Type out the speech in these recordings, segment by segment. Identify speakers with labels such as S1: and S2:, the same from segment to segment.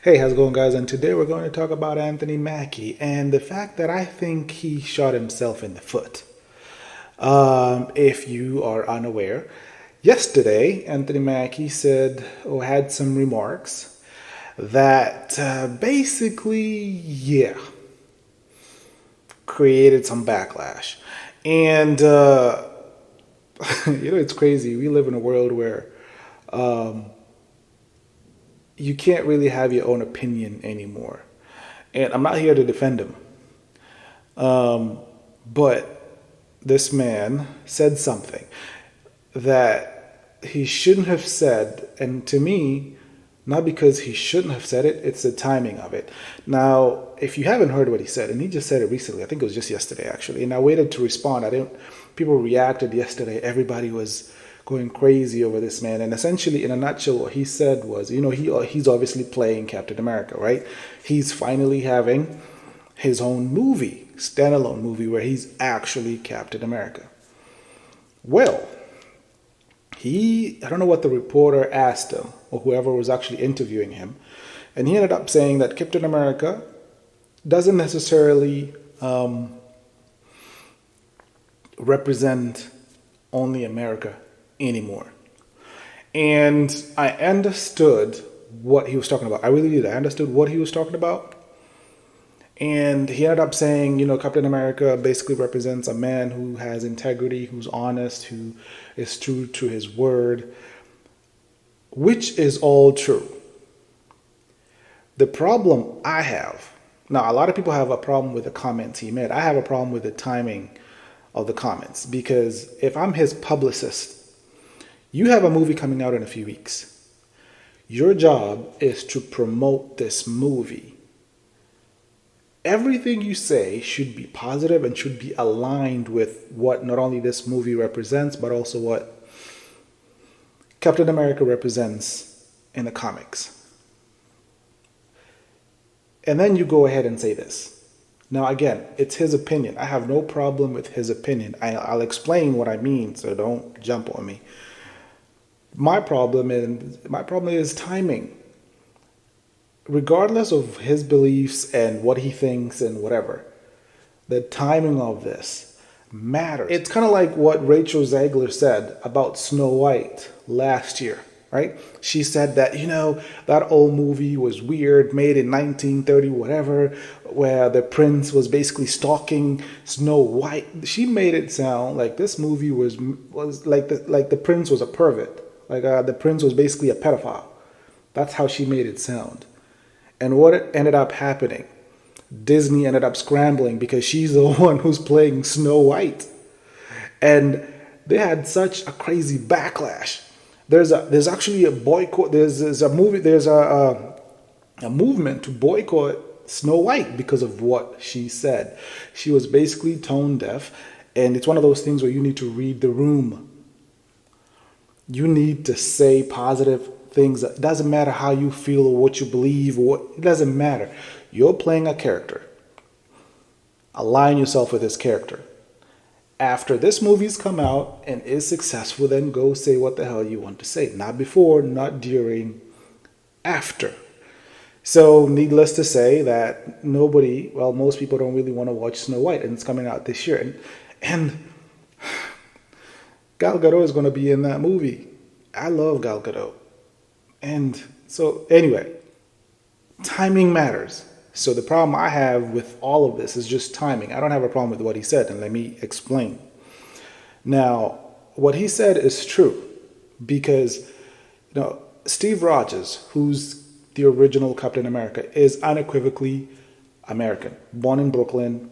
S1: Hey, how's it going, guys? And today we're going to talk about Anthony Mackie and the fact that I think he shot himself in the foot. If you are unaware, yesterday Anthony Mackie said or had some remarks that basically, created some backlash. And, it's crazy. We live in a world where you can't really have your own opinion anymore. And I'm not here to defend him. But this man said something that he shouldn't have said. And to me, not because he shouldn't have said it, it's the timing of it. Now, if you haven't heard what he said, and he just said it recently, I think it was just yesterday actually, and I waited to respond. People reacted yesterday. Everybody was going crazy over this man. And essentially, in a nutshell, what he said was, he's obviously playing Captain America, right? He's finally having his own movie, standalone movie, where he's actually Captain America. Well, I don't know what the reporter asked him or whoever was actually interviewing him. And he ended up saying that Captain America doesn't necessarily represent only America anymore. And I understood what he was talking about. I really did. I understood what he was talking about. And he ended up saying, Captain America basically represents a man who has integrity, who's honest, who is true to his word, which is all true. The problem I have, now a lot of people have a problem with the comments he made. I have a problem with the timing of the comments because if I'm his publicist, you have a movie coming out in a few weeks. Your job is to promote this movie. Everything you say should be positive and should be aligned with what not only this movie represents, but also what Captain America represents in the comics. And then you go ahead and say this. Now, again, it's his opinion. I have no problem with his opinion. I'll explain what I mean, so don't jump on me. My problem is timing. Regardless of his beliefs and what he thinks and whatever, the timing of this matters. It's kind of like what Rachel Zegler said about Snow White last year, right? She said that, that old movie was weird, made in 1930, whatever, where the prince was basically stalking Snow White. She made it sound like this movie was like the prince was a pervert, like the prince was basically a pedophile. That's how she made it sound. And what ended up happening? Disney ended up scrambling because she's the one who's playing Snow White. And they had such a crazy backlash. There's actually a boycott. There's a movement to boycott Snow White because of what she said. She was basically tone deaf, and it's one of those things where you need to read the room. You need to say positive things. It doesn't matter how you feel or what you believe, it doesn't matter. You're playing a character. Align yourself with this character. After this movie's come out and is successful, then go say what the hell you want to say. Not before, not during, after. So needless to say that most people don't really want to watch Snow White, and it's coming out this year. And Gal Gadot is going to be in that movie. I love Gal Gadot. And so anyway, timing matters. So the problem I have with all of this is just timing. I don't have a problem with what he said, and let me explain. Now, what he said is true because, Steve Rogers, who's the original Captain America, is unequivocally American. Born in Brooklyn,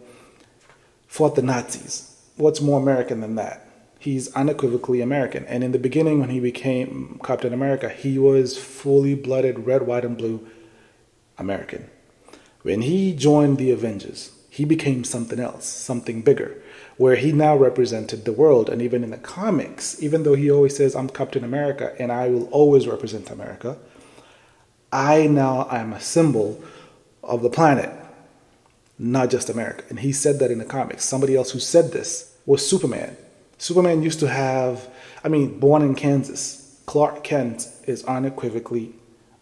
S1: fought the Nazis. What's more American than that? He's unequivocally American. And in the beginning, when he became Captain America, he was fully blooded, red, white, and blue American. When he joined the Avengers, he became something else, something bigger, where he now represented the world. And even in the comics, even though he always says, I'm Captain America and I will always represent America, I am a symbol of the planet, not just America. And he said that in the comics. Somebody else who said this was Superman. Superman used to have, born in Kansas, Clark Kent is unequivocally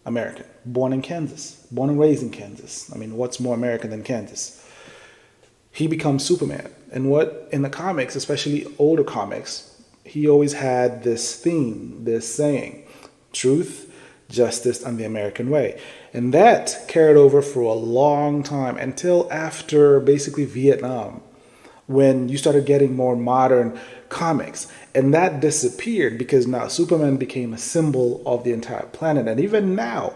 S1: American, born in Kansas, born and raised in Kansas. I mean, what's more American than Kansas? He becomes Superman. And what in the comics, especially older comics, he always had this theme, this saying, truth, justice, and the American way. And that carried over for a long time until after basically Vietnam, when you started getting more modern comics. And that disappeared because now Superman became a symbol of the entire planet. And even now,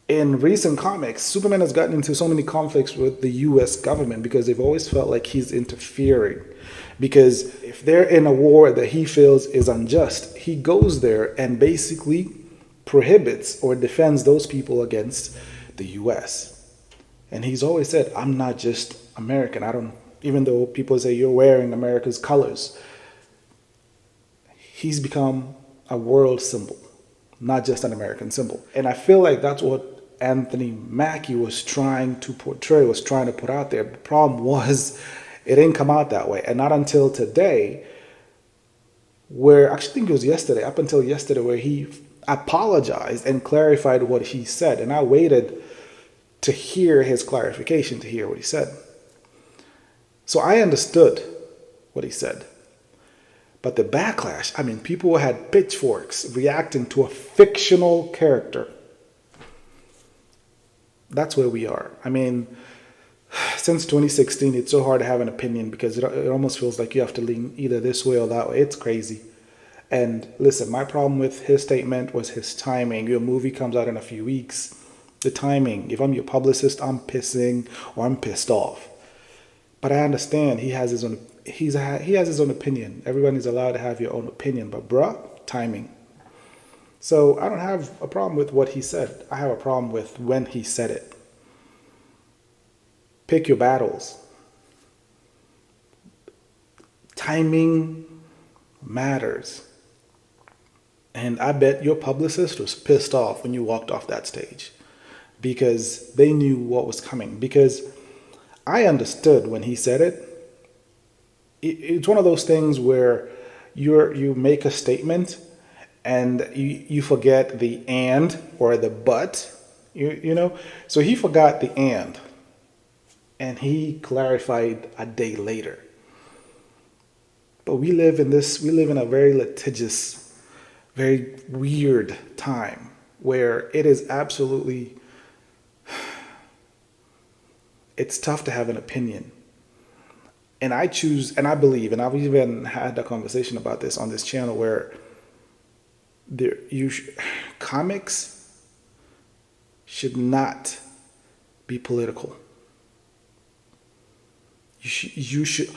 S1: in recent comics, Superman has gotten into so many conflicts with the US government because they've always felt like he's interfering. Because if they're in a war that he feels is unjust, he goes there and basically prohibits or defends those people against the US. And he's always said, I'm not just American. I don't, even though people say you're wearing America's colors, he's become a world symbol, not just an American symbol. And I feel like that's what Anthony Mackie was trying to portray, was trying to put out there. The problem was it didn't come out that way. And not until today, where, actually I think it was yesterday, up until yesterday, where he apologized and clarified what he said. And I waited to hear his clarification, to hear what he said. So I understood what he said. But the backlash, I mean, people had pitchforks reacting to a fictional character. That's where we are. I mean, since 2016, it's so hard to have an opinion because it almost feels like you have to lean either this way or that way. It's crazy. And listen, my problem with his statement was his timing. Your movie comes out in a few weeks. The timing. If I'm your publicist, I'm pissing or I'm pissed off. But I understand he has his own. He has his own opinion. Everyone is allowed to have your own opinion. But bruh, timing. So I don't have a problem with what he said. I have a problem with when he said it. Pick your battles. Timing matters. And I bet your publicist was pissed off when you walked off that stage because they knew what was coming. Because I understood when he said it. It's one of those things where you make a statement and you forget the and or the but, you know. So he forgot the and he clarified a day later. But we live in a very litigious, very weird time where it is absolutely, it's tough to have an opinion. And I choose, and I believe, and I've even had a conversation about this on this channel where comics should not be political. You should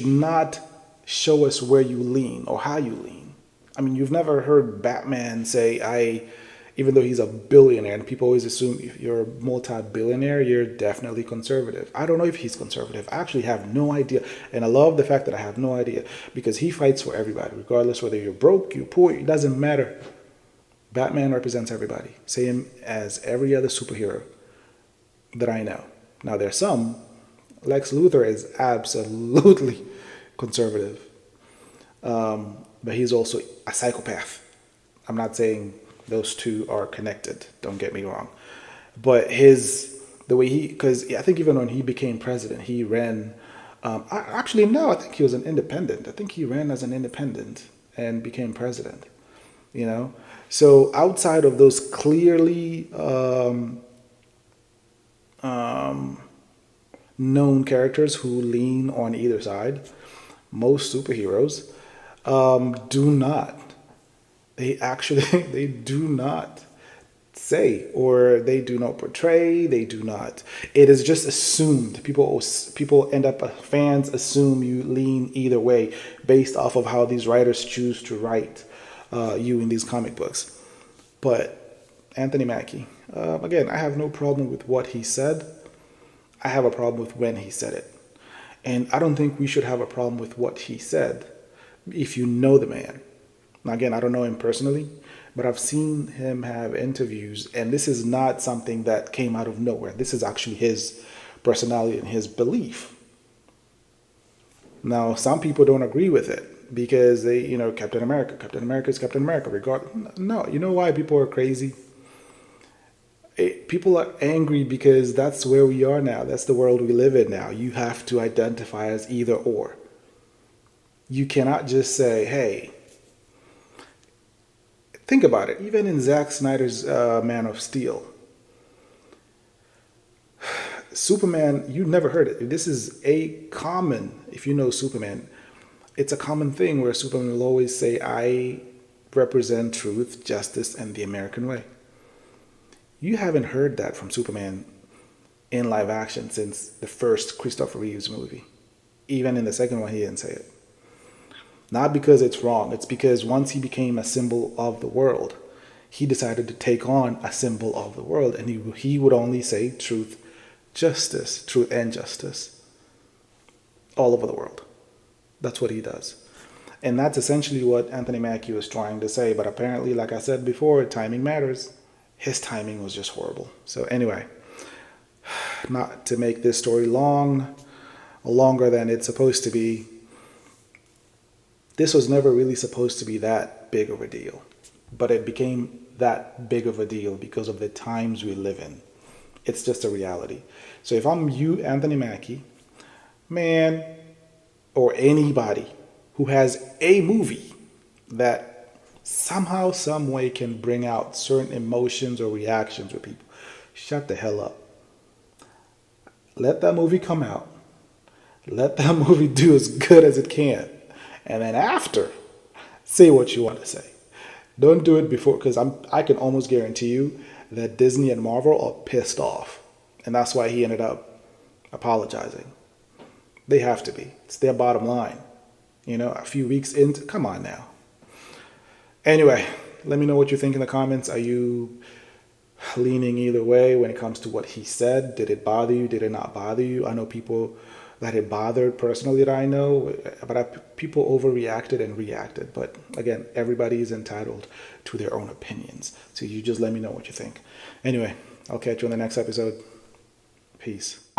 S1: not show us where you lean or how you lean. I mean, you've never heard Batman say, even though he's a billionaire, and people always assume if you're a multi-billionaire, you're definitely conservative. I don't know if he's conservative. I actually have no idea. And I love the fact that I have no idea because he fights for everybody, regardless whether you're broke, you're poor, it doesn't matter. Batman represents everybody, same as every other superhero that I know. Now, there's some, Lex Luthor is absolutely conservative, but he's also a psychopath. I'm not saying those two are connected, don't get me wrong. But because I think even when he became president, he ran, I think he was an independent. I think he ran as an independent and became president, you know? So outside of those clearly known characters who lean on either side, most superheroes do not. They do not say, or they do not portray, it is just assumed. People end up, fans assume you lean either way based off of how these writers choose to write you in these comic books. But Anthony Mackie, again, I have no problem with what he said. I have a problem with when he said it. And I don't think we should have a problem with what he said if you know the man. Now, again, I don't know him personally, but I've seen him have interviews, and this is not something that came out of nowhere. This is actually his personality and his belief. Now, some people don't agree with it, because they, Captain America is Captain America. No, you know why people are crazy? People are angry because that's where we are now. That's the world we live in now. You have to identify as either or. You cannot just say, hey, think about it. Even in Zack Snyder's Man of Steel, Superman, you never heard it. This is a common, if you know Superman, it's a common thing where Superman will always say, I represent truth, justice, and the American way. You haven't heard that from Superman in live action since the first Christopher Reeves movie. Even in the second one, he didn't say it. Not because it's wrong, it's because once he became a symbol of the world, he decided to take on a symbol of the world, and he would only say truth, justice, truth and justice all over the world. That's what he does. And that's essentially what Anthony Mackie was trying to say, but apparently, like I said before, timing matters. His timing was just horrible. So anyway, not to make this story longer than it's supposed to be, this was never really supposed to be that big of a deal, but it became that big of a deal because of the times we live in. It's just a reality. So if I'm you, Anthony Mackie, man, or anybody who has a movie that somehow, some way can bring out certain emotions or reactions with people, shut the hell up. Let that movie come out. Let that movie do as good as it can. And then after, say what you want to say. Don't do it before, because I can almost guarantee you that Disney and Marvel are pissed off. And that's why he ended up apologizing. They have to be. It's their bottom line. A few weeks into, come on now. Anyway, let me know what you think in the comments. Are you leaning either way when it comes to what he said? Did it bother you? Did it not bother you? I know people that it bothered personally that I know, but people overreacted and reacted. But again, everybody is entitled to their own opinions. So you just let me know what you think. Anyway, I'll catch you on the next episode. Peace.